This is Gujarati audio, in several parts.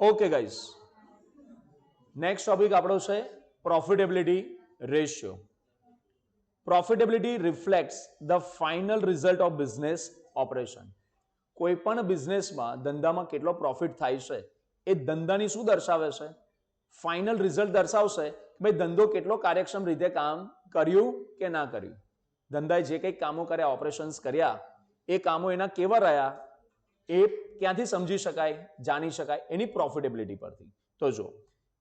ઓકે ગાઈસ, નેક્સ્ટ ટોપિક આપણો છે profitability ratio. Profitability રિફ્લેક્ટ્સ the final result of business operation. કોઈ પણ બિઝનેસમાં ધંધામાં કેટલો પ્રોફિટ થાય છે એ ધંધાની શું દર્શાવે છે? ફાઇનલ રિઝલ્ટ દર્શાવશે કે ભાઈ ધંધો કેટલો કાર્યક્ષમ રીતે કામ કર્યું કે ના કર્યું. ધંધાએ જે કંઈક કામો કર્યા, ઓપરેશન્સ કર્યા, એ કામો એના કેવા રહ્યા એ ક્યાંથી સમજી શકાય, જાણી શકાય? એની પ્રોફિટેબિલિટી પરથી. તો જો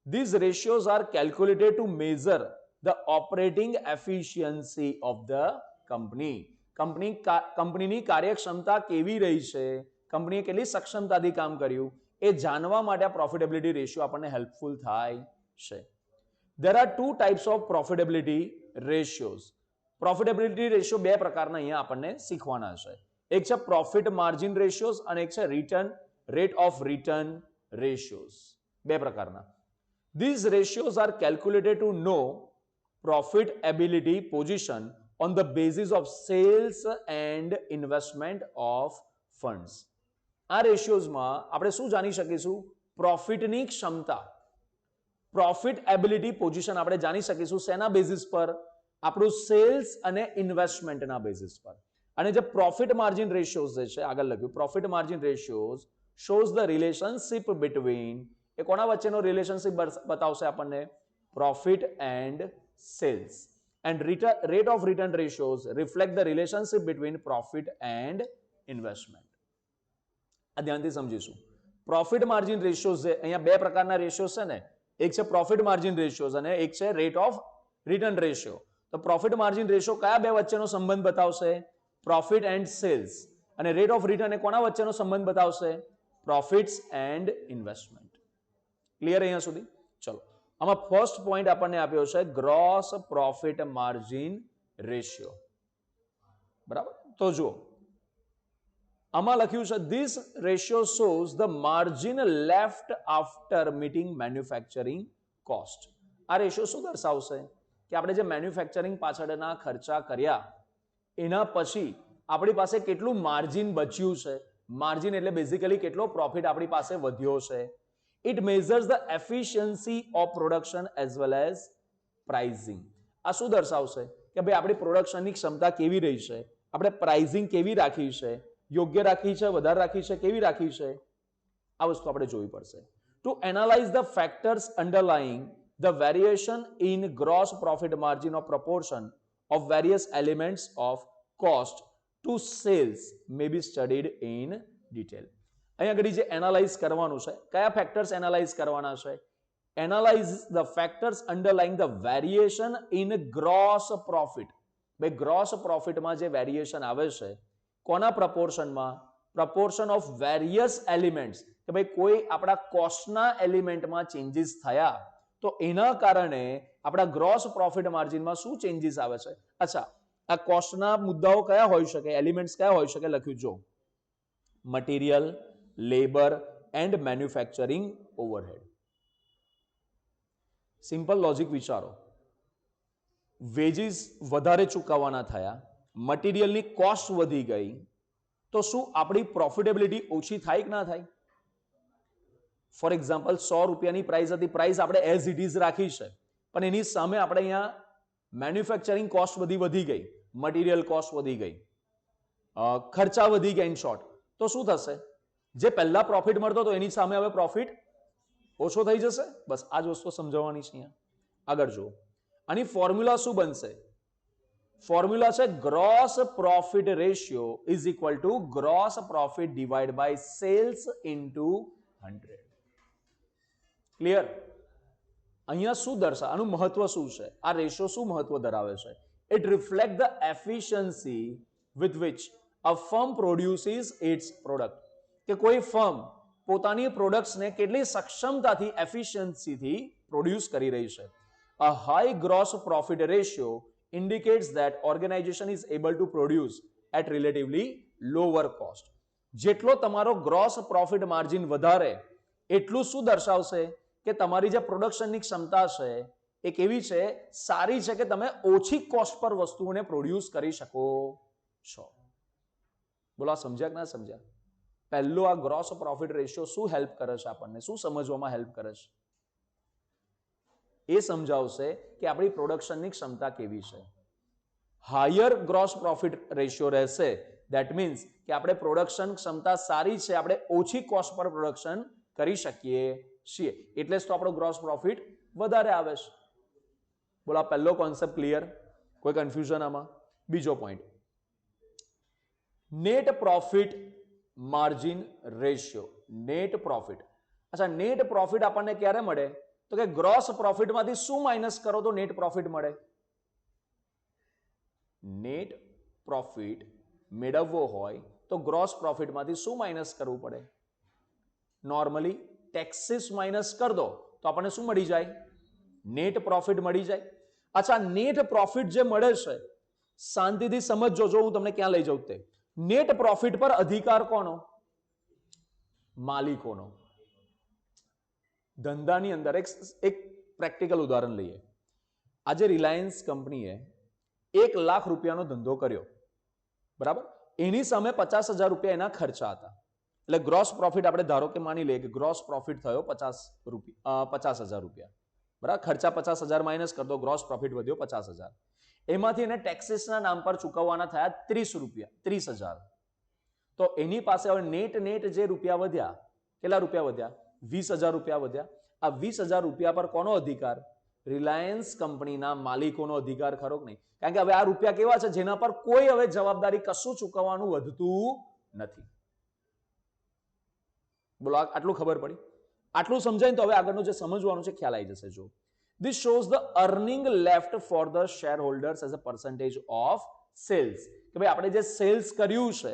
these ratios are calculated to measure the operating efficiency of the company. કંપનીની કાર્યક્ષમતા કેવી રહી છે, કંપનીએ કેટલી સક્ષમતાથી કામ કર્યું, એ જાણવા માટે આ પ્રોફિટેબિલિટી રેશિયો આપણને હેલ્પફુલ થાય છે. There are two types of profitability ratios. Profitability ratio બે પ્રકારના અહીંયા આપણને શીખવાના છે. એક છે પ્રોફિટ માર્જિન રેશિયોઝ અને એક છે રેટ ઓફ રિટર્ન રેશિયોઝ. બે પ્રકારના. These ratios are calculated to know profitability position on the basis of sales and investment of funds. આ રેશિયોઝમાં આપણે શું જાણી શકીશું? પ્રોફિટની ક્ષમતા, પ્રોફિટેબિલિટી પોઝિશન આપણે જાણી શકીશું શેના બેઝિસ પર? આપણું સેલ્સ અને ઇન્વેસ્ટમેન્ટના બેઝિસ પર. અને જે પ્રોફિટ માર્જિન રેશિયોઝ જે છે, આગળ લખ્યું profit margin ratios shows the relationship between, એ કોના વચ્ચેનો રિલેશનશિપ બતાવશે આપણને? Profit and sales. And rate of return ratios reflect the relationship between profit and investment. આ ધ્યાનથી સમજીશું. પ્રોફિટ માર્જિન રેશિયોઝ છે, અહીંયા બે પ્રકારના રેશિયોઝ છે ને, એક છે પ્રોફિટ માર્જિન રેશિયોઝ અને એક છે રેટ ઓફ રિટર્ન રેશિયો. તો પ્રોફિટ માર્જિન રેશિયો કયા બે વચ્ચેનો સંબંધ બતાવશે? Profit and cells. અને રેટ ઓફ રિટર્ન એ કોના વચ્ચેનો સંબંધ બતાવશે? Profits and investment. ક્લિયર અહીંયા સુધી? ચલો, આમાં ફર્સ્ટ પોઈન્ટ આપણને આપ્યો છે ગ્રોસ પ્રોફિટ માર્જિન રેશિયો. બરાબર? તો જુઓ, આમાં લખ્યું છે this ratio shows the margin left after meeting manufacturing cost. આ રેશિયો શું દર્શાવશે? કે આપણે જે મેન્યુફેક્ચરિંગ પાછળના ખર્ચા કર્યા એના પછી આપણી પાસે કેટલું માર્જિન બચ્યું છે. માર્જિન એટલે બેઝિકલી કેટલો પ્રોફિટ આપણી પાસે વધ્યો છે. It measures the efficiency of production as well as pricing. આ શું દર્શાવશે? કે ભાઈ આપણી પ્રોડક્શનની ક્ષમતા કેવી રહી છે, આપણે પ્રાઇઝિંગ કેવી રાખી છે, યોગ્ય રાખી છે, વધારે રાખી છે, કેવી રાખી છે, આ વસ્તુ આપણે જોવી પડશે. To analyze the factors underlying the variation in gross profit margin or proportion of various elements of cost to sales may be studied in detail. અહીંયા આગળ જે એનાલાઇઝ કરવાનું છે, કયા ફેક્ટર્સ એનાલાઇઝ કરવાના છે? Analyse the factors underlying the variation in gross profit. ભાઈ ગ્રોસ પ્રોફિટમાં જે વેરિએશન આવે છે કોના પ્રપોર્શનમાં? Proportion of various elements. કે ભાઈ કોઈ આપણા કોસ્ટના એલિમેન્ટમાં ચેન્જીસ થયા તો એના કારણે આપણા ગ્રોસ પ્રોફિટ માર્જિનમાં શું ચેન્જીસ આવે છે? અચ્છા, આ કોસ્ટના મુદ્દાઓ કયા હોઈ શકે, એલિમેન્ટ્સ કયા હોઈ શકે? લખ્યું જો, material, labour and manufacturing overhead. Simple logic વિચારો. વેજીસ વધારે ચૂકવવાના થયા, મટીરિયલની કોસ્ટ વધી ગઈ, તો શું આપણી પ્રોફિટેબિલિટી ઓછી થાય કે ના થાય? ફોર એક્ઝામ્પલ 100 રૂપિયાની પ્રાઇસ હતી, પ્રાઇસ આપણે એઝ ઇટ ઇઝ રાખી છે, પણ એની સામે આપણે અહીંયા મેન્યુફેક્ચરિંગ કોસ્ટ બધી વધી ગઈ, મટીરિયલ કોસ્ટ વધી ગઈ, ખર્ચા વધી ગયા. ઇન શોર્ટ, તો શું થશે? જે પહેલા પ્રોફિટ મળતો હતો એની સામે હવે પ્રોફિટ ઓછો થઈ જશે. બસ આ જ વસ્તુ સમજાવવાની છે અહીંયા. આગળ જુઓ, આની ફોર્મ્યુલા શું બનશે? ફોર્મ્યુલા છે gross profit ratio is equal to gross profit divide by sales into 100. Clear? અહીંયા શું દર્શાવે, આનું મહત્વ શું છે? આ રેશિયો શું મહત્વ ધરાવે છે? It reflect the efficiency with which a firm produces its product. કે કોઈ ફર્મ પોતાની પ્રોડક્ટ્સને કેટલી સક્ષમતાથી, એફિશિયન્સીથી પ્રોડ્યુસ કરી રહી છે. અ high gross profit ratio indicates that organization is able to produce at relatively lower cost. જેટલો તમારો ગ્રોસ પ્રોફિટ માર્જિન વધારે એટલું શું દર્શાવશે? કે તમારી જે પ્રોડક્શનની ક્ષમતા છે એ કેવી છે? સારી છે, કે તમે ઓછી કોસ્ટ પર વસ્તુઓને પ્રોડ્યુસ કરી શકો છો. બોલો, સમજ્યા કે ના સમજ્યા? પહેલો આ ગ્રોસ પ્રોફિટ રેશિયો શું હેલ્પ કરે છે આપણને, શું સમજવામાં હેલ્પ કરે છે? એ સમજાવશે કે આપણી પ્રોડક્શનની ક્ષમતા કેવી છે. હાયર ગ્રોસ પ્રોફિટ રેશિયો રહેશે, ધેટ મીન્સ કે આપણે પ્રોડક્શન ક્ષમતા સારી છે, આપણે ઓછી કોસ્ટ પર પ્રોડક્શન કરી શકીએ છીએ, એટલે જ તો આપણો ગ્રોસ પ્રોફિટ વધારે આવે છે. બોલો, આ પહેલો કોન્સેપ્ટ ક્લિયર? કોઈ કન્ફ્યુઝન આમાં? બીજો point, net profit margin ratio. Net profit, અચ્છા, નેટ પ્રોફિટ આપણને ક્યારે મળે? તો કે ગ્રોસ પ્રોફિટમાંથી શું માઇનસ કરો તો નેટ પ્રોફિટ મળે? નેટ પ્રોફિટ મેળવવો હોય તો ગ્રોસ પ્રોફિટમાંથી શું માઇનસ કરવું પડે? નોર્મલી ટેક્સીસ માઇનસ કરી દો તો આપણને શું મળી જાય? નેટ પ્રોફિટ મળી જાય. અચ્છા, નેટ પ્રોફિટ જે મળે છે, શાંતિથી સમજજો, જો હું તમને ક્યાં લઈ જાઉં તે. નેટ પ્રોફિટ પર અધિકાર કોનો? માલિકોનો. ધંધાની અંદર એક પ્રેક્ટિકલ ઉદાહરણ લઈએ. આજે રિલાયન્સ કંપનીએ 1 લાખ રૂપિયાનો ધંધો કર્યો, બરાબર? એની સામે 50,000 રૂપિયા એના ખર્ચા હતા. એટલે ગ્રોસ પ્રોફિટ આપણે ધારો કે માની લઈએ કે ગ્રોસ પ્રોફિટ થયો 50,000 રૂપિયા, બરાબર? ખર્ચા 50,000 માઇનસ કરી દો, ગ્રોસ પ્રોફિટ વધ્યો 50,000. એમાંથી એને ટેક્સીસના નામ પર ચૂકવવાના થયા 30,000. તો એની પાસે હવે નેટ જે રૂપિયા વધ્યા, કેટલા રૂપિયા વધ્યા? 20,000 રૂપિયા વધ્યા. આ 20,000 રૂપિયા પર કોનો અધિકાર? રિલાયન્સ કંપનીના માલિકોનો અધિકાર ખરો કે નહીં? કારણ કે હવે આ રૂપિયા કેવા છે જેના પર કોઈ હવે જવાબદારી, કશું ચૂકવવાનું વધતું નથી. બોલો, આટલું ખબર પડી? આટલું સમજાય તો હવે આગળનું જે સમજવાનું છે ખ્યાલ આવી જશે. જો, this shows the earning left for the shareholders as a percentage of sales. કે ભાઈ આપણે જે સેલ્સ કર્યું છે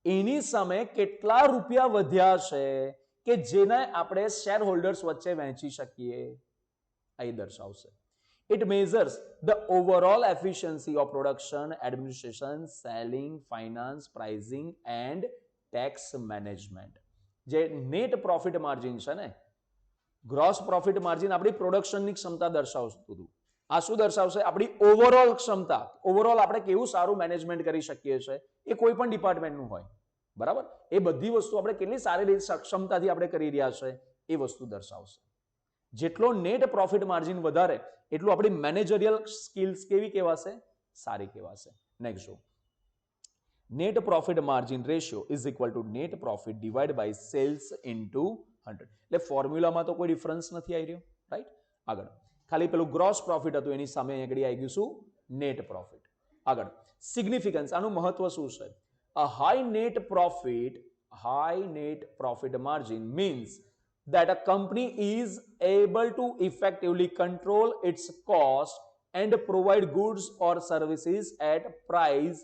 એની સામે કેટલા રૂપિયા વધ્યા છે કે જેને આપણે શેર હોલ્ડર્સ વચ્ચે વહેંચી શકીએ, અહીં દર્શાવશે. It measures the overall efficiency of production, administration, selling, finance, pricing and tax management. જે નેટ પ્રોફિટ માર્જિન છે ને, ગ્રોસ પ્રોફિટ માર્જિન આપણી પ્રોડક્શનની ક્ષમતા દર્શાવતું હતું. આ શું દર્શાવશે? આપણી ઓવરઓલ ક્ષમતા. ઓવરઓલ આપણે કેવું સારું મેનેજમેન્ટ કરી શકીએ છીએ, એ કોઈ પણ ડિપાર્ટમેન્ટનું હોય, બરાબર? એ બધી વસ્તુ આપણે કેટલી સારી રીતે સક્ષમતાથી આપણે કરી રહ્યા છે એ વસ્તુ દર્શાવશે. જેટલો નેટ પ્રોફિટ માર્જિન વધારે એટલું આપણી મેનેજરિયલ સ્કિલ્સ કેવી કહેવાશે? સારી કહેવાશે. નેક્સ્ટ જો, net profit margin ratio is equal to net profit divide by sales into 100. એટલે ફોર્મ્યુલામાં તો કોઈ ડિફરન્સ નથી આવી રહ્યો, રાઈટ? આગળ ખાલી પેલું ગ્રોસ પ્રોફિટ હતું એની સામે આગળ આવી ગયું શું? Net profit. આગળ સિગ્નિફિકન્સ, આનું મહત્વ શું છે? A high net profit margin means that a company is able to effectively control its cost and provide goods or services at price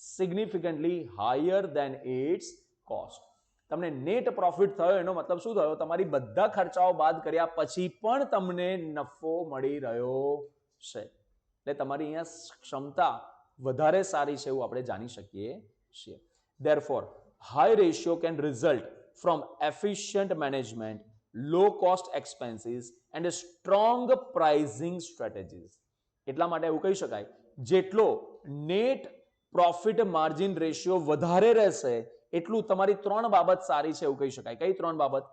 significantly higher than its cost. તમને નેટ પ્રોફિટ થયો એનો મતલબ શું થયો? તમારી બધા ખર્ચાઓ બાદ કર્યા પછી પણ તમને નફો મળી રહ્યો છે. એટલે તમારી અહીંયા ક્ષમતા વધારે સારી છે એવું આપણે જાણી શકીએ છીએ. Therefore, high ratio can result from efficient management, low cost expenses and strong pricing strategies. એટલા માટે એવું કહી શકાય, જેટલો નેટ પ્રોફિટ માર્જિન રેશિયો વધારે રહેશે એટલું તમારી 3 બાબત સારી છે એવું કહી શકાય. કઈ 3 બાબત?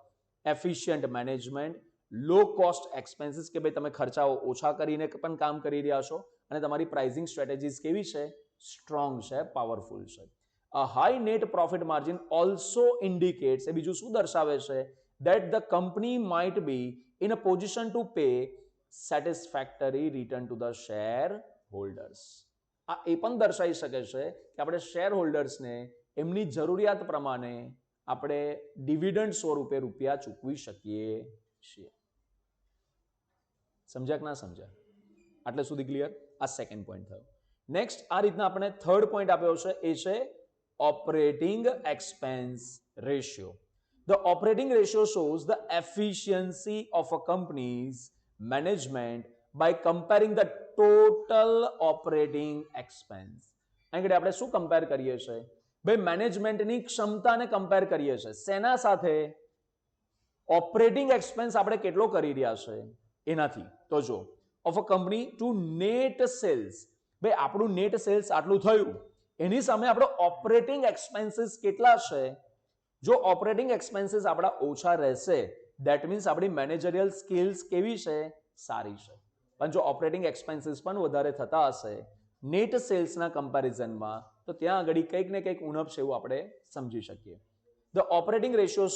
Efficient management, low cost expenses, કે ભાઈ તમે ખર્ચાઓ ઓછા કરીને પણ કામ કરી રહ્યા છો, અને તમારી પ્રાઇસિંગ સ્ટ્રેટેજીસ કેવી છે? સ્ટ્રોંગ છે, પાવરફુલ છે. A high net profit margin also indicates, એ બીજું શું દર્શાવે છે? That the company might be in a position to pay satisfactory return to the shareholders. આ એ પણ દર્શાવી શકે છે કે આપણે શેર હોલ્ડર્સને એમની જરૂરિયાત પ્રમાણે આપણે ડિવિડન્ડ સ્વરૂપે રૂપિયા ચૂકવી શકીએ છીએ. સમજ્યા કે ના સમજ્યા? આટલે સુધી ક્લિયર? આ સેકન્ડ પોઈન્ટ થયો. નેક્સ્ટ આ રીતના આપણે થર્ડ પોઈન્ટ આપ્યો છે, એ છે operating expense ratio. The operating ratio shows the efficiency of a company's management by comparing the total operating expense. અહીં આપણે શું કમ્પેર કરીએ છીએ? ભાઈ મેનેજમેન્ટની ક્ષમતાને કમ્પેર કરીએ છીએ. શેના સાથે? ઓપરેટિંગ એક્સપેન્સ આપણે કેટલો કરી રહ્યા છે એનાથી. તો જો, of a company to net sales, ભાઈ આપણું નેટ સેલ્સ આટલું થયું, એની સામે આપણો ઓપરેટિંગ એક્સપેન્સીસ કેટલા છે જો ઓપરેટિંગ એક્સપેન્સીસ આપણા ઓછા રહેશે ધેટ મીન્સ આપણી મેનેજરિયલ સ્કિલ્સ કેવી છે, સારી છે. પણ જો ઓપરેટિંગ એક્સપેન્સીસ પણ વધારે થતા હશે નેટ સેલ્સના કમ્પેરિઝનમાં તો ત્યાં આગળ કંઈક ને કંઈક ઉણપ છે એવું આપણે સમજી શકીએ. The operating ratio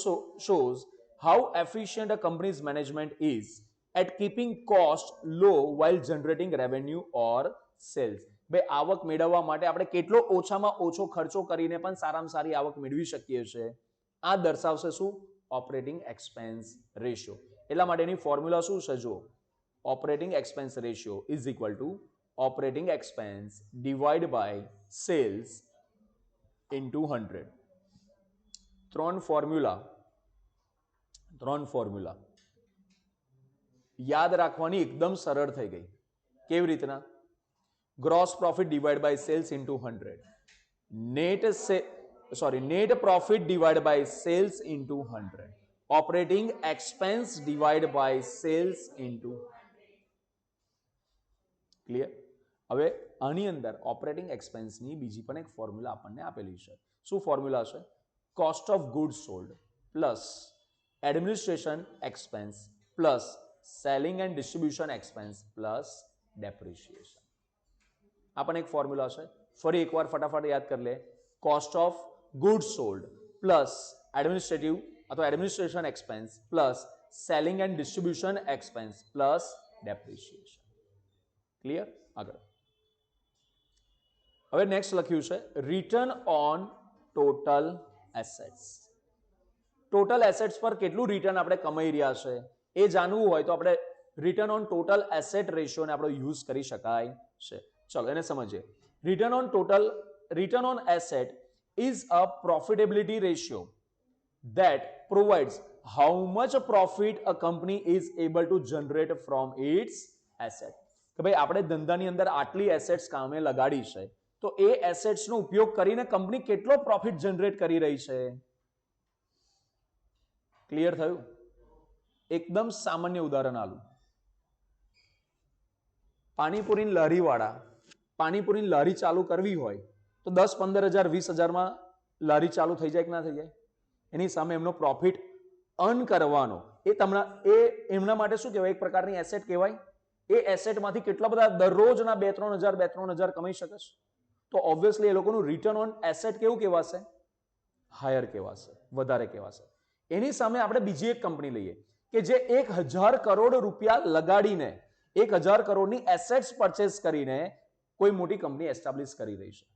shows how efficient a company's management is at keeping cost low while generating revenue or sales. ભાઈ આવક મેળવવા માટે આપણે કેટલો ઓછામાં ઓછો ખર્ચો કરીને પણ સારામાં સારી આવક મેળવી શકીએ છીએ આ દર્શાવશે શું, ઓપરેટિંગ એક્સપેન્સ રેશિયો. એટલા માટેની ફોર્મ્યુલા શું છે જો, operating expense ratio is equal to operating expense divide by sales into 100. ત્રણ ફોર્મ્યુલા યાદ રાખવાની એકદમ સરળ થઈ ગઈ. કેવી રીતના? Gross profit divide by sales into 100, net profit divide by sales into 100, operating expense divide by sales into. Clear? હવે આની અંદર ઓપરેટિંગ એક્સપેન્સની બીજી પણ એક ફોર્મ્યુલા આપણને આપેલી છે. શું ફોર્મ્યુલા છે? Cost of good sold plus administration expense plus selling and distribution expense plus depreciation. આ પણ એક ફોર્મ્યુલા છે. ફરી એકવાર ફટાફટ યાદ કરી લે. Cost of good sold plus administration expense plus selling and distribution expense plus depreciation. Clear? આગળ હવે નેક્સ્ટ લખ્યું છે return on total assets. Total assets પર કેટલું રિટર્ન આપણે કમાઈ રહ્યા છે એ જાણવું હોય તો આપણે રિટર્ન ઓન ટોટલ એસેટ રેશિયોને આપણે યુઝ કરી શકાય છે. ચલો એને સમજીએ. Return on asset is a profitability ratio that provides how much profit a company is able to generate from its asset. કે ભાઈ આપણે ધંધાની અંદર આટલી એસેટ્સ કામે લગાડી છે તો એ એસેટ્સનો ઉપયોગ કરીને કંપની કેટલો પ્રોફિટ જનરેટ કરી રહી છે. ક્લિયર થયું? એકદમ સામાન્ય ઉદાહરણ આલું. પાણીપુરીની લારીવાળા લારી ચાલુ કરવી હોય તો 10-15 હજાર 20 હજારમાં લારી ચાલુ થઈ જાય કે ના થઈ જાય? એની સામે એમનો પ્રોફિટ અર્ન કરવાનો એ એમના માટે શું કહેવાય? એક પ્રકારની એસેટ કહેવાય. એ એસેટમાંથી કેટલા બધા દરરોજના 2-3 હજાર કમાઈ શકે છે. તો ઓબ્વિયસલી એ લોકોનું રિટર્ન ઓન એસેટ કેવું કહેવાશે? હાયર કહેવાશે, વધારે કહેવાશે. એની સામે આપણે બીજી એક કંપની લઈએ કે જે 1000 કરોડ રૂપિયા લગાડીને 1000 કરોડની એસેટ્સ પરચેસ કરીને કોઈ મોટી કંપની એસ્ટાબ્લિશ કરી રહી છે.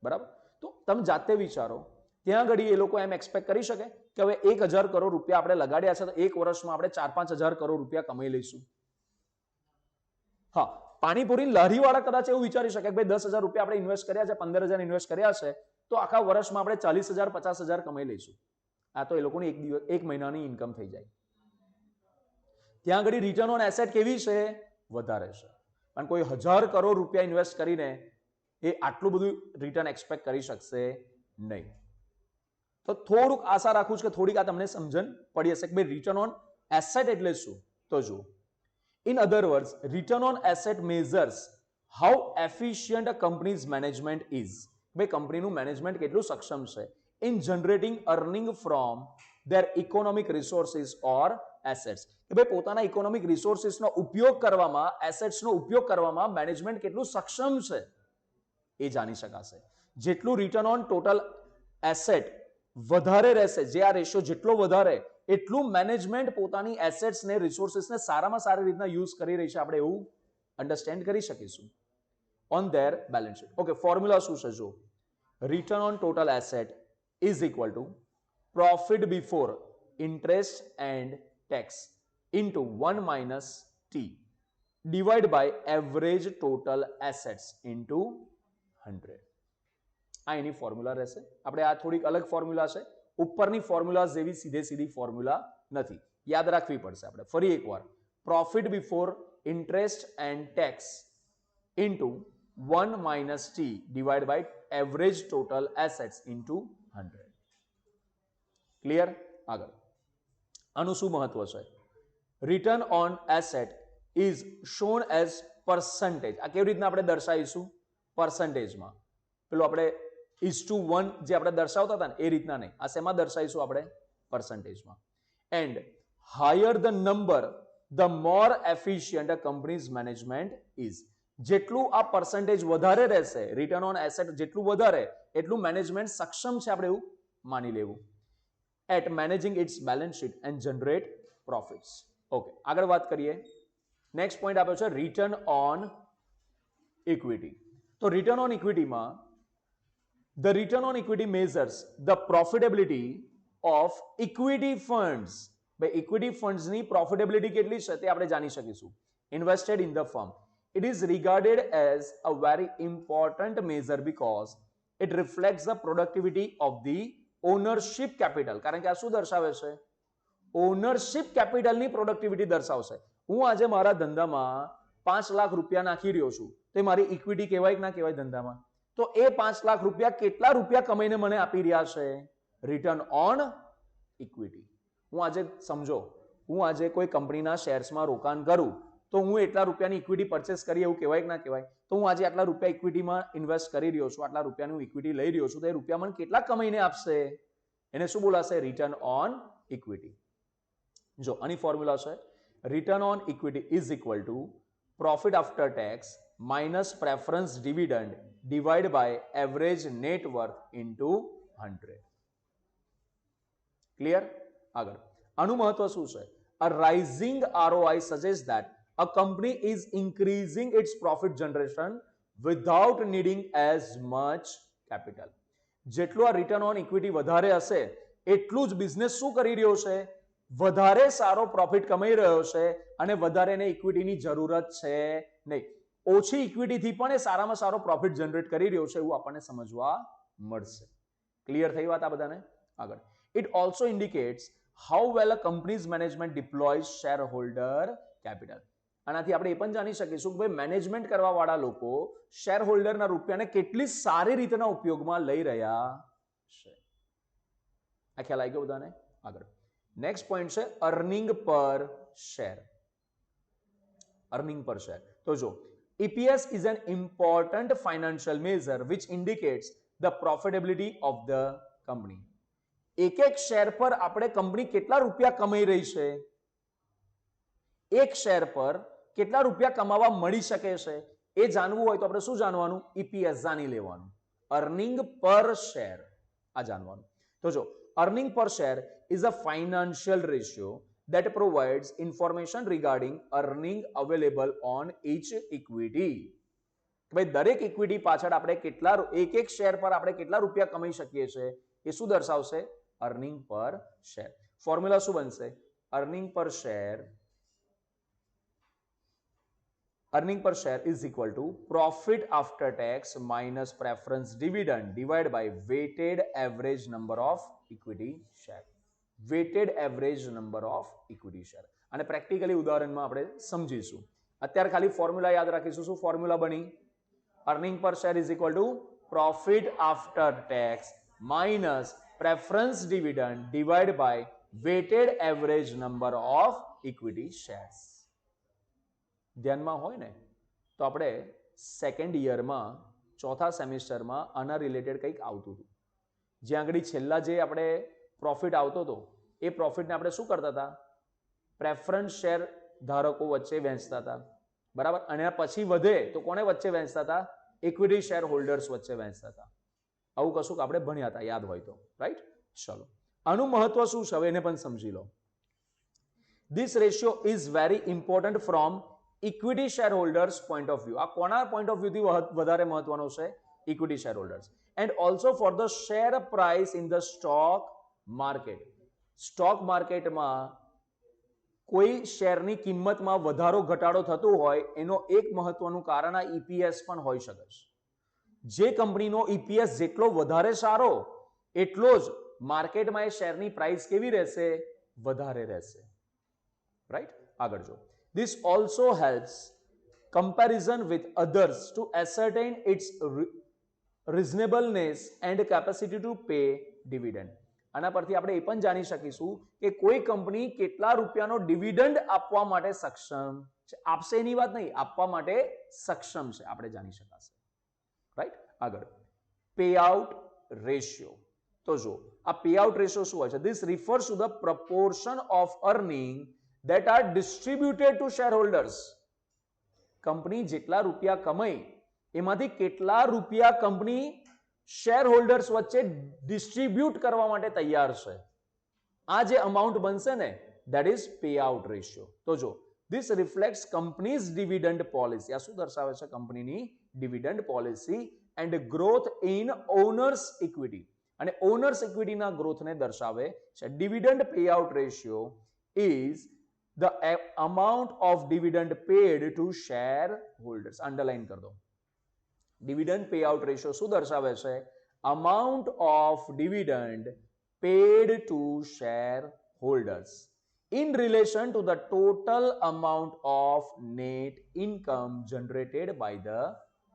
બરાબર? તો તમે જાતે વિચારો ત્યાં ઘડી એ લોકો એમ એક્સપેક્ટ કરી શકે કે હવે 1000 કરોડ રૂપિયા આપણે લગાડ્યા છે તો એક વર્ષમાં આપણે 4-5 હજાર કરોડ રૂપિયા કમાઈ લઈશું. હા, પાણીપુરી લારીવાળા કદાચ એવું વિચારી શકે કે ભાઈ 10,000 રૂપિયા આપણે ઇન્વેસ્ટ કર્યા છે, 15,000 ઇન્વેસ્ટ કર્યા છે તો આખા વર્ષમાં આપણે 40,000-50,000 કમાઈ લઈશું. આ તો એ લોકોની એક મહિનાની ઇન્કમ થઈ જાય. ત્યાં આગળ રિટર્ન ઓન એસેટ કેવી છે? વધારે છે. પણ કોઈ 1000 કરોડ રૂપિયા ઇન્વેસ્ટ કરીને એ આટલું બધું રિટર્ન એક્સપેક્ટ કરી શકશે નહીં. તો થોડુંક આશા રાખું છું કે થોડીક આ તમને સમજણ પડી હશે કે ભાઈ રિટર્ન ઓન એસેટ એટલે શું. તો જુઓ, in other words return on asset measures how efficient a company's management is. ભાઈ કંપનીનું મેનેજમેન્ટ કેટલું સક્ષમ છે in generating earning from there economic resources or assets. કે ભાઈ પોતાના ઇકોનોમિક રિસોર્સિસનો ઉપયોગ કરવામાં, એસેટ્સનો ઉપયોગ કરવામાં મેનેજમેન્ટ કેટલું સક્ષમ છે એ જાણી શકાશે. જેટલું રિટર્ન ઓન ટોટલ એસેટ વધારે રહેશે, જે આ રેશિયો જેટલો વધારે એટલું મેનેજમેન્ટ પોતાની એસેટ્સને, રિસોર્સિસને સારામાં સારી રીતના યુઝ કરી રહી છે. આપણે એવું અન્ડરસ્ટેન્ડ કરી શકીશું on their balance sheet. Okay, formula શું છે? જો return on total asset is equal to profit before interest and tax into 1 minus T divide by average total assets into 100. આ એની ફોર્મ્યુલા રહેશે. આપણે આ થોડીક અલગ ફોર્મ્યુલા છે, ઉપરની ફોર્મ્યુલા જેવી સીધી ફોર્મ્યુલા નથી, યાદ રાખવી પડશે. આપણે ફરી એકવાર profit before interest and tax into 1 minus T divide by average total assets into 100. Clear? આગળ આનું શું મહત્વ છે? Return on asset is shown as percentage. આ કેવી રીતના આપણે દર્શાવીશું? પર્સન્ટેજમાં. પેલું આપણે 1:1 જે આપણે દર્શાવતા હતા ને એ રીતના નહીં. આ શેમાં દર્શાવીશું આપણે? પર્સન્ટેજમાં. And higher the number the more efficient a company's management is. જેટલું આ પર્સન્ટેજ વધારે રહેશે, રિટર્ન ઓન એસેટ જેટલું વધારે એટલું મેનેજમેન્ટ સક્ષમ છે આપણે એવું માની લેવું. At managing its balance sheet and generate profits. Okay, આગળ વાત કરીએ. નેક્સ્ટ પોઈન્ટ આપ્યો છે રિટર્ન ઓન ઇક્વિટી. તો રિટર્ન ઓન ઇક્વિટીમાં the return on equity measures the profitability of equity funds. ભાઈ ઇક્વિટી ફંડ્સની પ્રોફિટેબિલિટી કેટલી છે તે આપણે જાણી શકીશું. Invested in the firm. It is regarded as a very important measure because it reflects the productivity of the ownership capital. કારણ કે આ શું દર્શાવે છે? ઓનરશિપ કેપિટલની પ્રોડક્ટિવિટી દર્શાવશે. હું આજે મારા ધંધામાં 5 લાખ રૂપિયા નાખી રહ્યો છું, તે મારી ઇક્વિટી કહેવાય કે ના કહેવાય ધંધામાં? તો એ 5 લાખ રૂપિયા કેટલા રૂપિયા કમાઈને મને આપી રહ્યા છે? Return on equity. હું આજે સમજો, હું આજે કોઈ કંપનીના શેર્સમાં રોકાણ કરું તો હું એટલા રૂપિયાની ઇક્વિટી પરચેસ કરી એવું કહેવાય કે ના કહેવાય? તો હું આજે આટલા રૂપિયા ઇક્વિટીમાં ઇન્વેસ્ટ કરી રહ્યો છું, આટલા રૂપિયાની હું ઇક્વિટી લઈ રહ્યો છું, તો એ રૂપિયા મને કેટલા કમાઈને આપશે? એને શું બોલાશે? Return on equity. જો આની ફોર્મ્યુલા છે return on equity is equal to profit after tax minus preference dividend divide by average net worth into 100. Clear? આગળ આનું મહત્વ શું છે? A rising ROI suggest that a company is increasing its profit generation without needing as much capital. જેટલું આ રિટર્ન ઓન ઇક્વિટી વધારે હશે એટલું જ બિઝનેસ શું કરી રહ્યો છે? વધારે સારો પ્રોફિટ કમાઈ રહ્યો છે અને વધારે એને ઇક્વિટીની જરૂરત છે નહીં. ઓછી ઇક્વિટીથી પણ એ સારામાં સારો પ્રોફિટ જનરેટ કરી રહ્યો છે એવું આપણને સમજવા મળશે. ક્લિયર થઈ વાત આ બધાને? આગળ it also indicates how well a company's management deploys share holder capital. આનાથી આપણે એ પણ જાણી શકીશું કે ભાઈ મેનેજમેન્ટ કરવા વાળા લોકો શેર હોલ્ડરના રૂપિયાને કેટલી સારી રીતના ઉપયોગમાં લઈ રહ્યા છે. આ ખ્યાલ આવી ગયો બધાને? આગળ નેક્સ્ટ પોઈન્ટ છે earning per share. Earning per share. તો જો EPS is an important financial measure which indicates the profitability of the company. એક એક શેર પર આપણે કંપની કેટલા રૂપિયા કમાઈ રહી છે, એક શેર પર કેટલા રૂપિયા કમાવા મળી શકે છે એ જાણવું હોય તો આપણે શું જાણવાનું? EPS જાણી લેવાનું. અર્નિંગ પર શેર આ જાણવાનું. તો જો earning per share is a financial ratio that provides information regarding earning available on each equity. ભાઈ દરેક ઇક્વિટી પાછળ આપણે કેટલા એક એક શેર પર આપણે કેટલા રૂપિયા કમાઈ શકીએ છીએ એ શું દર્શાવશે? Earning per share. ફોર્મ્યુલા શું બનશે? Earning per share is equal to profit after tax minus preference dividend divided by weighted average number of equity share. Weighted average number of equity share. અને પ્રેક્ટિકલી ઉદાહરણમાં આપણે સમજીશું. અત્યારે ખાલી ફોર્મ્યુલા યાદ રાખીશું. શું ફોર્મ્યુલા બની? Earning per share is equal to profit after tax minus preference dividend divide by weighted average number of equity shares. ધ્યાનમાં હોય ને તો આપણે સેકન્ડ યરમાં ચોથા સેમિસ્ટરમાં આના રિલેટેડ કંઈક આવતું હતું. જ્યાં આગળ છેલ્લા જે આપણે પ્રોફિટ આવતો હતો એ પ્રોફિટને આપણે શું કરતા હતા? પ્રેફરન્સ શેર ધારકો વચ્ચે વહેંચતા હતા. બરાબર? અને પછી વધે તો કોને વચ્ચે વહેંચતા હતા? ઇક્વિટી શેર હોલ્ડર્સ વચ્ચે વહેંચતા હતા. આવું કશું આપણે ભણ્યા હતા યાદ હોય તો. રાઈટ? ચલો આનું મહત્વ શું છે હવે એને પણ સમજી લો. This ratio is very important from equity share holders point of view. આ કોના પોઈન્ટ ઓફ વ્યૂથી વધારે મહત્વનો છે? Equity share holders. And also for the share price in the stock market. Stock માર્કેટમાં કોઈ શેરની કિંમતમાં વધારો ઘટાડો થતો હોય એનો એક મહત્વનું કારણ આ EPS પણ હોઈ શકે છે. જે કંપનીનો EPS જેટલો વધારે સારો એટલો જ માર્કેટમાં એ શેરની પ્રાઇસ કેવી રહેશે? વધારે રહેશે. રાઈટ? આગળ જો This also helps comparison with others to ascertain its reasonableness and capacity to pay dividend. આના પરથી આપણે એ પણ જાણી શકીશું કે કોઈ કંપની કેટલા રૂપિયાનો ડિવિડન્ડ આપવા માટે સક્ષમ છે. આપશે એની વાત નહીં, આપવા માટે સક્ષમ છે આપણે જાણી શકાશે. રાઈટ? આગળ પે આઉટ રેશિયો. તો જો આ પે આઉટ રેશિયો શું હોય છે? This refers to the proportion of earning that are distributed to shareholders. Company જેટલા રૂપિયા કમાઈ એમાંથી કેટલા રૂપિયા કંપની શેર હોલ્ડર્સ વચ્ચે ડિસ્ટ્રીબ્યુટ કરવા માટે તૈયાર છે, આ જે અમાઉન્ટ બનશે ને that is payout ratio. તો જો this reflects company's dividend policy. આ શું દર્શાવે છે? કંપનીની dividend policy and growth in owners equity. અને owners equity ના growth ને દર્શાવે છે. dividend payout ratio is the amount of dividend paid to shareholders. Underline कर दो. Dividend payout ratio શું દર્શાવે છે? Amount of dividend paid to shareholders in relation to the total amount of net income generated by the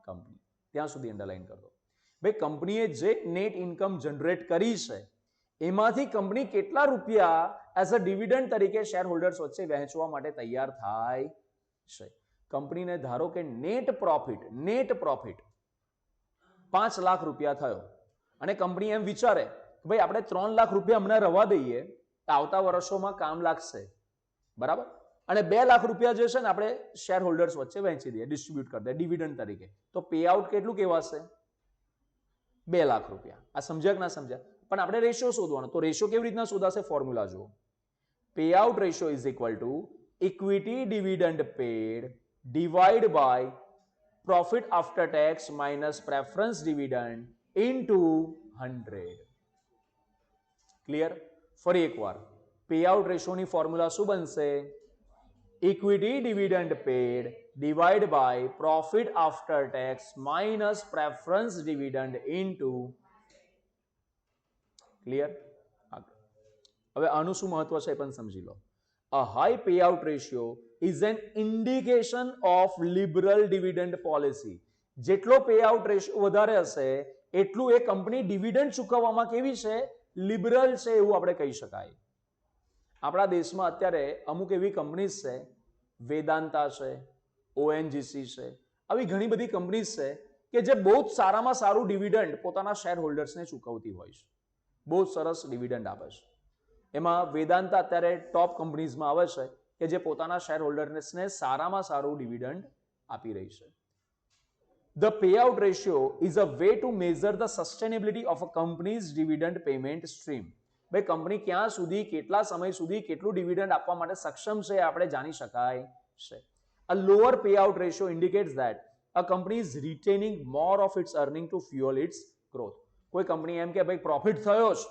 company. ત્યાં સુધી અંડરલાઈન कर दो. ભાઈ કંપનીએ જે નેટ ઇન્કમ જનરેટ કરી છે એમાંથી કંપની કેટલા રૂપિયા એઝ અ ડિવિડન્ડ તરીકે શેર હોલ્ડર્સ વચ્ચે વહેંચવા માટે તૈયાર થાય છે. કંપનીને ધારો કે નેટ પ્રોફિટ 5 લાખ રૂપિયા થયો અને કંપની એમ વિચારે કે ભાઈ આપણે 3 લાખ રૂપિયા હમણાં રવા દઈએ તો આવતા વર્ષોમાં કામ લાગશે, બરાબર, અને 2 લાખ રૂપિયા જે છે ને આપણે શેર હોલ્ડર્સ વચ્ચે વહેંચી દઈએ, ડિસ્ટ્રીબ્યુટ કરી દઈએ ડિવિડન્ડ તરીકે, તો પે આઉટ કેટલું કહેવાશે? 2 લાખ રૂપિયા. આ સમજ્યા કે ના સમજ્યા? પણ આપણે રેશિયો શોધવાનો, તો રેશિયો કેવી રીતના શોધાશે? ફોર્મ્યુલા જુઓ. Pay out ratio is equal to equity dividend paid divide by profit after tax minus preference dividend into 100. Clear? ફરી એકવાર પે આઉટ રેશિયોની ફોર્મ્યુલા શું બનશે? Equity dividend paid divided by profit after tax minus preference dividend into. Clear? હવે આનું શું મહત્વ છે એ પણ સમજી લો. A high payout ratio is an indication of liberal dividend policy. જેટલો payout ratio વધારે હશે એટલું એ કંપની ડિવિડન્ડ ચૂકવવામાં કેવી છે? લિબરલ છે એવું આપણે કહી શકાય. આપણા દેશમાં અત્યારે અમુક એવી કંપનીઝ છે, વેદાંતા છે, ઓએનજીસી છે, આવી ઘણી બધી કંપનીઝ છે કે જે બહુ જ સારામાં સારું ડિવિડન્ડ પોતાના શેર હોલ્ડર્સને ચૂકવતી હોય છે, બહુ સરસ ડિવિડન્ડ આપે છે. એમાં વેદાંતા અત્યારે ટોપ કંપનીઝમાં આવે છે કે જે પોતાના શેર હોલ્ડર્સને સારામાં સારું ડિવિડન્ડ આપી રહી છે. The payout ratio is a way to measure the sustainability of a company's dividend payment stream. ભાઈ કંપની ક્યાં સુધી, કેટલા સમય સુધી કેટલું ડિવિડન્ડ આપવા માટે સક્ષમ છે આપણે જાણી શકાય છે. A lower payout ratio indicates that a company is retaining more of its earning to fuel its growth. કોઈ કંપની એમ કે ભાઈ પ્રોફિટ થયો છે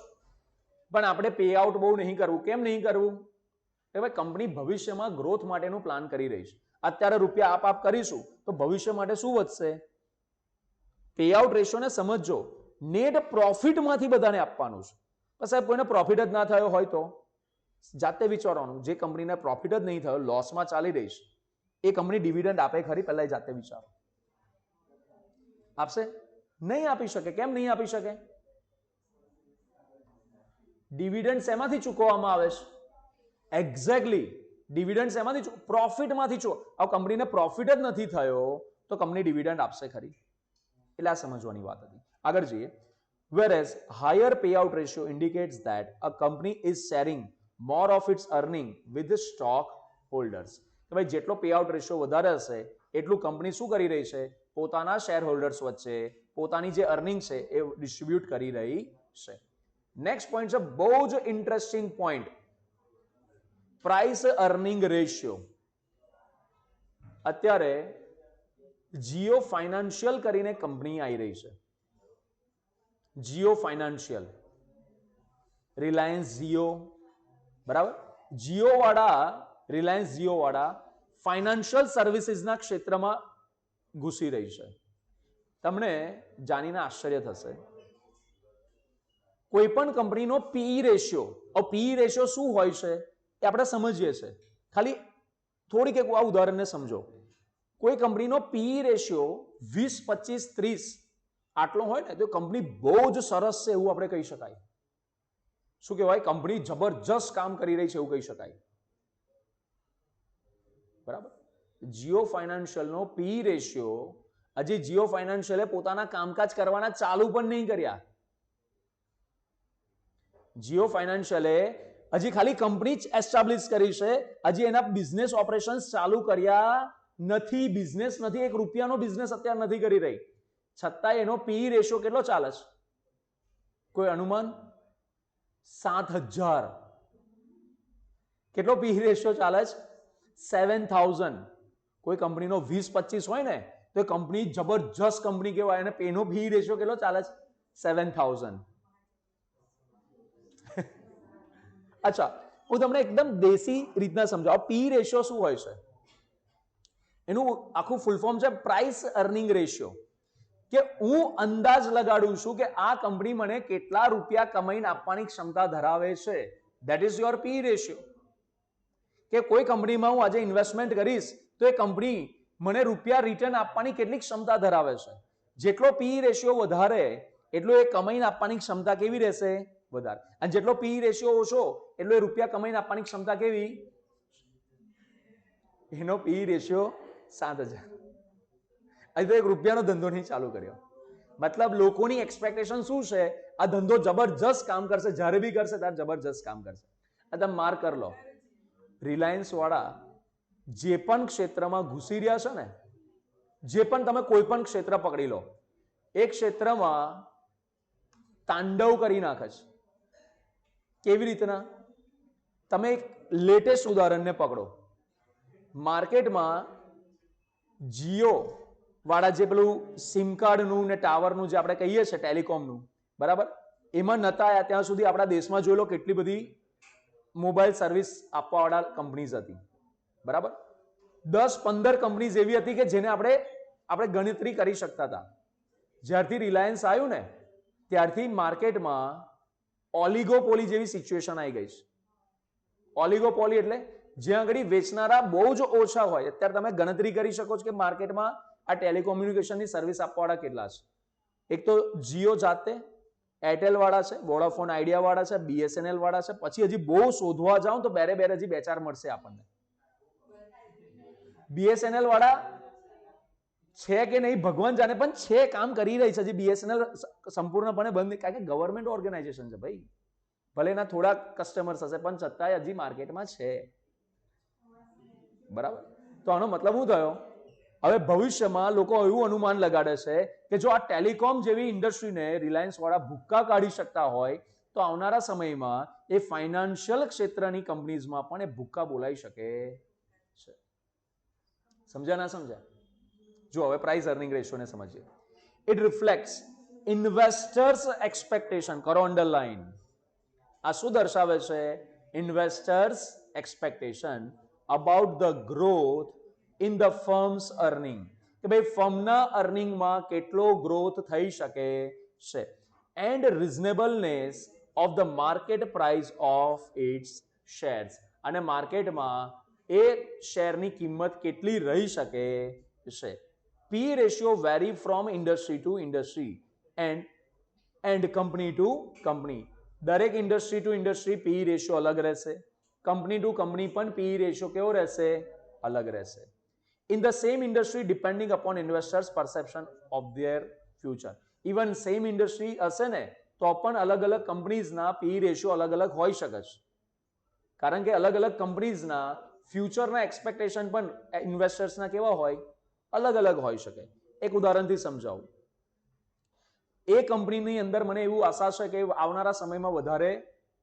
પણ આપણે પે આઉટ બહુ નહીં કરવું. કેમ નહીં કરવું? કે ભાઈ કંપની ભવિષ્યમાં ગ્રોથ માટેનું પ્લાન કરી રહી છે. અત્યારે રૂપિયા આપ કરીશું તો ભવિષ્ય માટે શું વધશે? પે આઉટ રેશિયોને સમજો. નેટ પ્રોફિટમાંથી બધાને આપવાનું છે. પણ સાહેબ કોઈને પ્રોફિટ જ ના થયો હોય તો જાતે વિચારવાનું. જે કંપનીને પ્રોફિટ જ નહીં થયો, લોસમાં ચાલી રહી છે, એ કંપની ડિવિડન્ડ આપે ખરી? પહેલા જાતે વિચારો. આપશે? નહીં આપી શકે. કેમ નહીં આપી શકે? ડિવિડન્ડ શેમાંથી ચૂકવવામાં આવે છે? એક્ઝેક્ટલી ડિવિડન્ડ શેમાંથી? પ્રોફિટમાંથી. આ કંપનીને પ્રોફિટ જ નથી થયો તો કંપની ડિવિડન્ડ આપશે ખરી? એટલે આ સમજવાની વાત હતી. આગળ જઈએ. Whereas higher payout ratio indicates that a company is sharing more of its earning with the stockholders. તો ભાઈ જેટલો પેઆઉટ રેશિયો વધારે હશે એટલું કંપની શું કરી રહી છે? પોતાના શેર હોલ્ડર્સ વચ્ચે પોતાની જે અર્નિંગ છે એ ડિસ્ટ્રીબ્યુટ કરી રહી છે. નેક્સ્ટ પોઈન્ટ છે બહુ જ interesting point, price earning ratio. અત્યારે જીઓ ફાઇનાન્શિયલ કરીને કંપની આવી રહી છે. જીઓ ફાઇનાન્શિયલ, રિલાયન્સ જીઓ, બરાબર, જીઓ વાળા, રિલાયન્સ જીઓ વાળા ફાઇનાન્શિયલ સર્વિસીસના ક્ષેત્રમાં ઘૂસી રહી છે. તમને જાણીને આશ્ચર્ય થશે, કોઈ પણ કંપનીનો પીઈ રેશિયો, પીઈ રેશિયો શું હોય છે એ આપણે સમજીએ છીએ. ખાલી થોડીક એક આ ઉદાહરણને સમજો. કોઈ કંપનીનો પીઈ રેશિયો 20, 25, 30 આટલો હોય ને તો કંપની બહુ જ સરસ છે એવું આપણે કહી શકાય. શું કહેવાય? કંપની જબરજસ્ત કામ કરી રહી છે એવું કહી શકાય. બરાબર. જીઓ ફાઇનાન્શિયલનો પી રેશિયો, હજી જીઓ ફાઇનાન્શિયલે પોતાના કામકાજ કરવાના ચાલુ પણ નહીં કર્યા, જીઓ ફાઇનાન્શિયલે હજી ખાલી કંપની જ એસ્ટાબ્લિશ કરી છે, હજી એના બિઝનેસ ઓપરેશન્સ ચાલુ કર્યા નથી, બિઝનેસ નથી, 1 રૂપિયાનો બિઝનેસ અત્યારે નથી કરી રહી, છતાંય એનો પીઈ રેશિયો કેટલો ચાલે છે? કોઈ અનુમાન? 7000. કેટલો પીઈ રેશિયો ચાલે છે? 7000. કોઈ કંપનીનો 20-25 હોય ને તો એ કંપની જબરજસ્ત કંપની કહેવાય, અને એનો પીઈ રેશિયો કેટલો ચાલે છે? 7000. અચ્છા, હું તમને એકદમ દેશી રીતના સમજાવું. પીઈ રેશિયો શું હોય છે? એનું આખું ફૂલ ફોર્મ છે પ્રાઇસ અર્નિંગ રેશિયો. કે હું અંદાજ લગાડું છું કે આ કંપની મને કેટલા રૂપિયા કમાઈને આપવાની ક્ષમતા ધરાવે છે. That is your PE ratio. કે કોઈ કંપનીમાં હું આજે ઇન્વેસ્ટમેન્ટ કરીશ તો એ કંપની મને રૂપિયા રિટર્ન આપવાની કેટલી ક્ષમતા ધરાવે છે. જેટલો પીઈ રેશિયો વધારે એટલો એ કમાઈને આપવાની ક્ષમતા કેવી રહેશે? વધારે. અને જેટલો પીઈ રેશિયો ઓછો એટલો એ રૂપિયા કમાઈને આપવાની ક્ષમતા કેવી? એનો પીઈ રેશિયો 7000. હજી તો 1 રૂપિયાનો ધંધો નહીં ચાલુ કર્યો. મતલબ લોકોની એક્સપેક્ટેશન શું છે? આ ધંધો જબરજસ્ત કામ કરશે, જ્યારે બી કરશે ત્યારે જબરજસ્ત કામ કરશે. આ તમે માર્ક કરી લો, રિલાયન્સ વાળા જે પણ ક્ષેત્રમાં ઘૂસી રહ્યા છે ને, જે પણ તમે કોઈ પણ ક્ષેત્ર પકડી લો, એ ક્ષેત્રમાં તાંડવ કરી નાખે છે. કેવી રીતના? તમે એક લેટેસ્ટ ઉદાહરણને પકડો. માર્કેટમાં જીઓ વાળા જે પેલું સિમ કાર્ડનું ને ટાવરનું જે આપણે કહીએ છીએ ટેલિકોમનું, બરાબર, એમાં નતા આવ્યા ત્યાં સુધી આપણા દેશમાં જોઈ લો કેટલી બધી મોબાઈલ સર્વિસ આપવાવાળા કંપનીઝ હતી, બરાબર. 10-15 કંપનીઝ એવી હતી કે જેને આપણે ગણતરી કરી શકતા હતા. જ્યારથી રિલાયન્સ આવ્યું ને ત્યારથી માર્કેટમાં ઓલિગોપોલી જેવી સિચ્યુએશન આવી ગઈ છે. ઓલિગોપોલી એટલે જ્યાં આગળ વેચનારા બહુ જ ઓછા હોય. અત્યારે તમે ગણતરી કરી શકો છો કે માર્કેટમાં આ ટેલિકોમ્યુનિકેશનની સર્વિસ આપવાવાળા કેટલા છે. એક તો જીઓ જાતે, એરટેલ વાળા છે, વોડાફોન આઈડિયા વાળા છે, બીએસએનએલ વાળા છે, પછી હજી બહુ શોધવા જાઓ તો બેરે હજી 2-4 મળશે આપણને. બીએસએનએલ વાળા છે કે નહીં ભગવાન જાણે, પણ છે, કામ કરી રહી છે. હજી બીએસએનએલ સંપૂર્ણપણે બંધ, કારણ કે ગવર્મેન્ટ ઓર્ગેનાઇઝેશન છે ભાઈ. ભલે એના થોડા કસ્ટમર્સ હશે પણ છતાંય હજી માર્કેટમાં છે, બરાબર. તો આનો મતલબ શું થયો? હવે ભવિષ્યમાં લોકો એવું અનુમાન લગાડે છે કે જો આ ટેલિકોમ જેવી ઇન્ડસ્ટ્રીને રિલાયન્સ વાળા ભૂક્કા કાઢી શકતા હોય તો આવનારા સમયમાં એ ફાઇનાન્શિયલ ક્ષેત્રની કંપનીઝમાં પણ એ ભૂક્કા બોલાઈ શકે છે. સમજ્યા ના સમજ્યા? જો હવે પ્રાઇસ અર્નિંગ રેશિયોને સમજીએ. It reflects investors expectation. કરો અંડરલાઈન. આ શું દર્શાવે છે? Investors expectation about the growth in the firm's earning. કે ભાઈ ફર્મના અર્નિંગમાં કેટલો ગ્રોથ થઈ શકે છે. And reasonableness of the market price of its shares. અને માર્કેટમાં એ શેરની કિંમત કેટલી રહી શકે છે. P ratio vary from industry to industry and company to company. દરેક industry to industry P ratio અલગ રહેશે. કંપની ટુ કંપની પણ પી રેશિયો કેવો રહેશે? અલગ રહેશે. In the same industry depending upon investors perception of their future. Even same industry હશે ને તો પણ અલગ અલગ કંપનીઝના પી રેશિયો અલગ અલગ હોઈ શકે છે. કારણ કે અલગ અલગ કંપનીઝના ફ્યુચરના એક્સપેક્ટેશન પણ ઇન્વેસ્ટર્સના કેવા હોય? અલગ અલગ હોઈ શકે. એક ઉદાહરણથી સમજાવું. એ કંપનીની અંદર મને એવું આશા છે કે આવનારા સમયમાં વધારે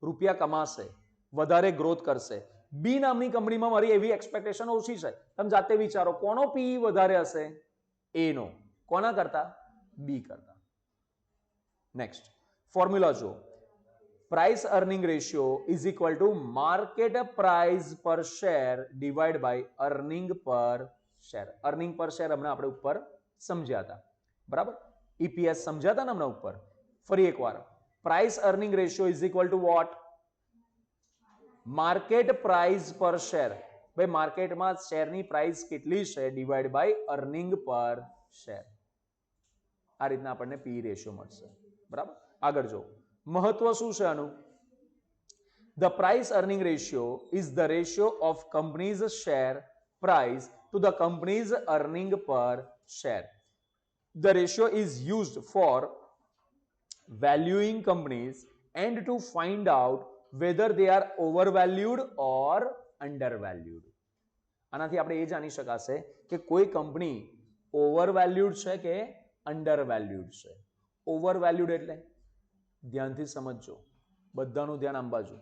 રૂપિયા કમાશે, વધારે ગ્રોથ કરશે. બી નામની કંપનીમાં મારી એવી એક્સપેક્ટેશન ઓછી છે. તમે જાતે વિચારો કોનો પી વધારે હશે? એ નો. કોના કરતા? બી કરતા. નેક્સ્ટ ફોર્મ્યુલા જો. Price earning ratio is equal to market price per share divide by earning per share. Earning per share હમણાં આપણે ઉપર સમજ્યા હતા, બરાબર. ઈપીએસ સમજ્યા હતા ને હમણાં ઉપર. ફરી એકવાર, price earning ratio is equal to what? Market price per share. ભાઈ માર્કેટમાં શેરની પ્રાઇસ કેટલી છે divide by earning per share. આ રીતના આપણને પી રેશિયો મળશે, બરાબર. આગળ જો મહત્વ શું છે આનું? The price earning ratio is the ratio of companies share price to the companies earning per share. The ratio is used for valuing companies and to find out whether they are overvalued or undervalued. આનાથી આપણે એ જાણી શકાશે કે કોઈ કંપની ઓવરવેલ્યુડ છે કે અંડરવેલ્યુડ છે. ઓવરવેલ્યુડ એટલે ધ્યાનથી સમજજો, બધાનું ધ્યાન આમ બાજુ.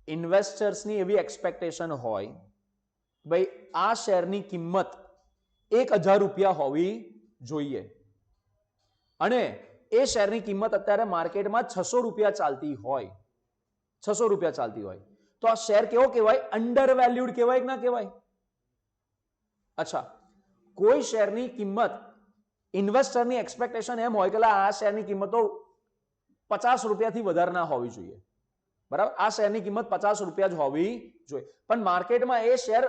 ઇન્વેસ્ટર્સની એવી એક્સપેક્ટેશન હોય ભાઈ આ શેરની કિંમત 1000 રૂપિયા હોવી જોઈએ અને એ શેરની કિંમત અત્યારે માર્કેટમાં 600 રૂપિયા ચાલતી હોય, 600 રૂપિયા ચાલતી હોય, તો આ શેર કેવો કહેવાય? અંડરવેલ્યુડ કહેવાય કે ના કહેવાય? અચ્છા, કોઈ શેરની કિંમત ઇન્વેસ્ટરની એક્સપેક્ટેશન એમ હોય કે આ શેરની કિંમત તો 50 રૂપિયાથી વધારે ના હોવી જોઈએ, બરાબર? આ શેરની કિંમત 50 રૂપિયા જ હોવી જોઈએ, પણ માર્કેટમાં એ શેર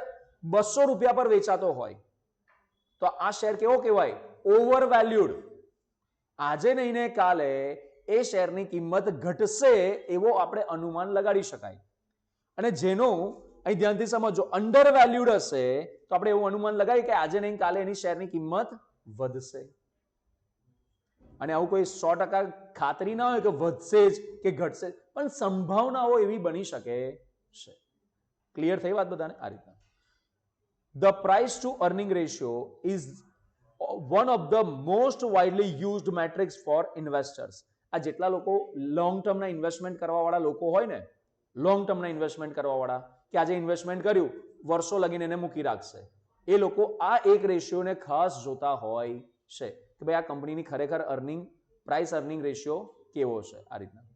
200 રૂપિયા પર વેચાતો હોય તો આ શેર કેવો કહેવાય? ઓવરવેલ્યુડ. આજે નહીં ને કાલે એ શેરની કિંમત ઘટશે એવો આપણે અનુમાન લગાડી શકાય. અને જેનો અહીં ધ્યાનથી સમજો અંડરવેલ્યુડ હશે તો આપણે એવું અનુમાન લગાવીએ કે આજે નહીં કાલે એની શેરની કિંમત વધશે. અને આવું કોઈ 100% ખાતરી ના હોય કે વધશે જ કે ઘટશે, પણ સંભાવનાઓ એવી બની શકે છે. ક્લિયર થઈ વાત બધાને? આ રીતના the price to earning ratio is one of the most widely used metrics for investors. આ જેટલા લોકો લોંગ ટર્મના ઇન્વેસ્ટમેન્ટ કરવા વાળા લોકો હોય ને, લોંગ ટર્મના ઇન્વેસ્ટમેન્ટ કરવા વાળા કે આજે ઇન્વેસ્ટમેન્ટ કર્યું વર્ષો લગીને એને મૂકી રાખશે, એ લોકો આ એક રેશિયોને ખાસ જોતા હોય છે કે ભાઈ આ કંપનીની ખરેખર અર્નિંગ પ્રાઇસ અર્નિંગ રેશિયો કેવો છે. આ રીતના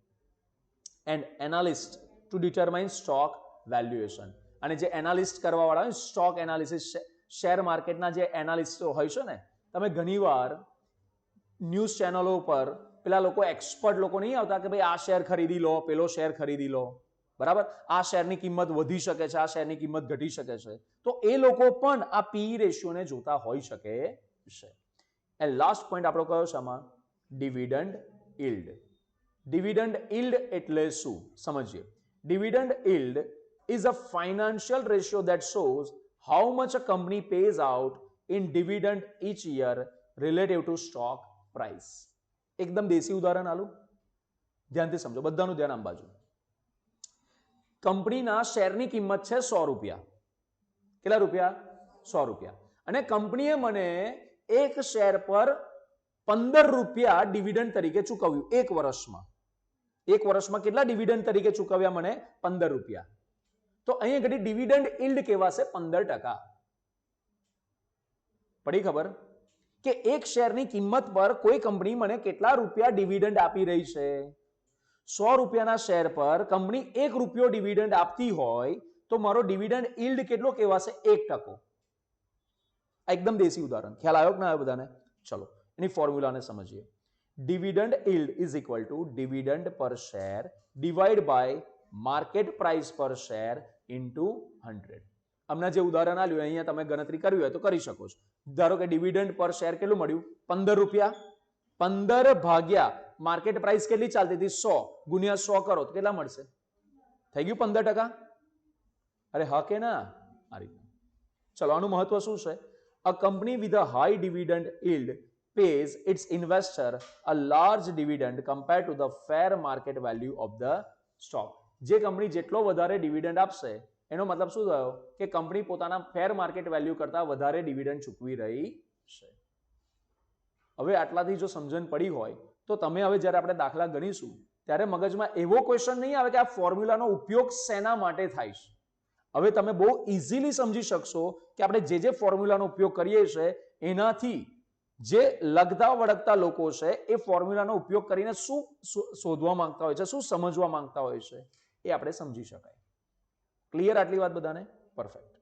and analyst two determine stock valuation. અને જે એનાલિસ્ટ કરવા વાળા હોય, સ્ટોક એનાલિસિસ, શેર માર્કેટના જે એનાલિસ્ટો હોય છે ને, તમે ઘણીવાર ન્યૂઝ ચેનલો પર પેલા લોકો એક્સપર્ટ લોકો નહીં આવતા કે ભાઈ આ શેર ખરીદી લો, પેલો શેર ખરીદી લો, બરાબર? આ શેરની કિંમત વધી શકે છે, આ શેરની કિંમત ઘટી શકે છે, તો એ લોકો પણ આ પી રેશિયોને જોતા હોઈ શકે છે. એન્ડ લાસ્ટ પોઈન્ટ આપણો કયો છે આમાં? Dividend yield. ડિવિડન્ડ યીલ્ડ એટલે શું સમજીએ. Dividend yield is a financial ratio that shows how much a company pays out in dividend each year relative to stock price. એકદમ દેશી ઉદાહરણ આલું, ધ્યાનથી સમજો, બધાનું ધ્યાન આમ બાજુ. કંપનીના શેરની કિંમત છે 100 રૂપિયા. કેટલા રૂપિયા? 100 રૂપિયા. અને કંપનીએ મને એક શેર પર 15 રૂપિયા ડિવિડન્ડ તરીકે ચૂકવ્યું એક વર્ષમાં. એક વર્ષમાં કેટલા ડિવિડન્ડ તરીકે ચૂકવ્યા મને? 15 રૂપિયા. તો અહીંયા ઘડી ડિવિડન્ડ યીલ્ડ કેવાશે 15%. પડી ખબર કે એક શેરની કિંમત પર કોઈ કંપની મને કેટલા રૂપિયા ડિવિડન્ડ આપી રહી છે? 100 રૂપિયાના શેર પર કંપની 1 રૂપિયો ડિવિડન્ડ આપતી હોય તો મારો ડિવિડન્ડ યીલ્ડ કેટલો કહેવાશે? 1%. એકદમ દેશી ઉદાહરણ. ખ્યાલ આવ્યો કે ના આવ્યો બધાને? ચલો એની ફોર્મ્યુલાને સમજીએ. Dividend yield is equal to dividend per share divide by market price per share into 100. હમણાં જે ઉદાહરણ આપ્યું અહીંયા તમે ગણતરી કરવી હોય તો કરી શકો છો. ધારો કે ડિવિડન્ડ પર શેર કેટલું મળ્યું? 15 રૂપિયા. 15 ભાગ્યા માર્કેટ પ્રાઇસ કેટલી ચાલતી હતી? 100 ગુણ્યા 100 કરો તો કેટલા મળશે? થઈ ગયું 15%. અરે હા કે ના? આ રીતના. ચલો આનું મહત્વ શું છે? A company with a high dividend yield pays its investor a large dividend compared to the fair market value of the stock. જે કંપની જેટલો વધારે ડિવિડન્ડ આપશે એનો મતલબ શું થયો કે કંપની પોતાના ફેર માર્કેટ વેલ્યુ કરતા વધારે ડિવિડન્ડ ચૂકવી રહી છે. હવે આટલાથી જો સમજણ પડી હોય તો તમે હવે જ્યારે આપણે દાખલા ગણીશું ત્યારે મગજમાં એવો ક્વેશ્ચન નહીં આવે કે આ ફોર્મ્યુલાનો ઉપયોગ શેના માટે થાય છે. હવે તમે બહુ ઇઝીલી સમજી શકશો કે આપણે જે ફોર્મ્યુલાનો ઉપયોગ કરીએ છીએ એનાથી જે લગતા વળગતા લોકો છે એ ફોર્મ્યુલાનો ઉપયોગ કરીને શું શોધવા માંગતા હોય છે, શું સમજવા માંગતા હોય છે એ આપણે સમજી શકાય. ક્લિયર આટલી વાત બધાને? પરફેક્ટ.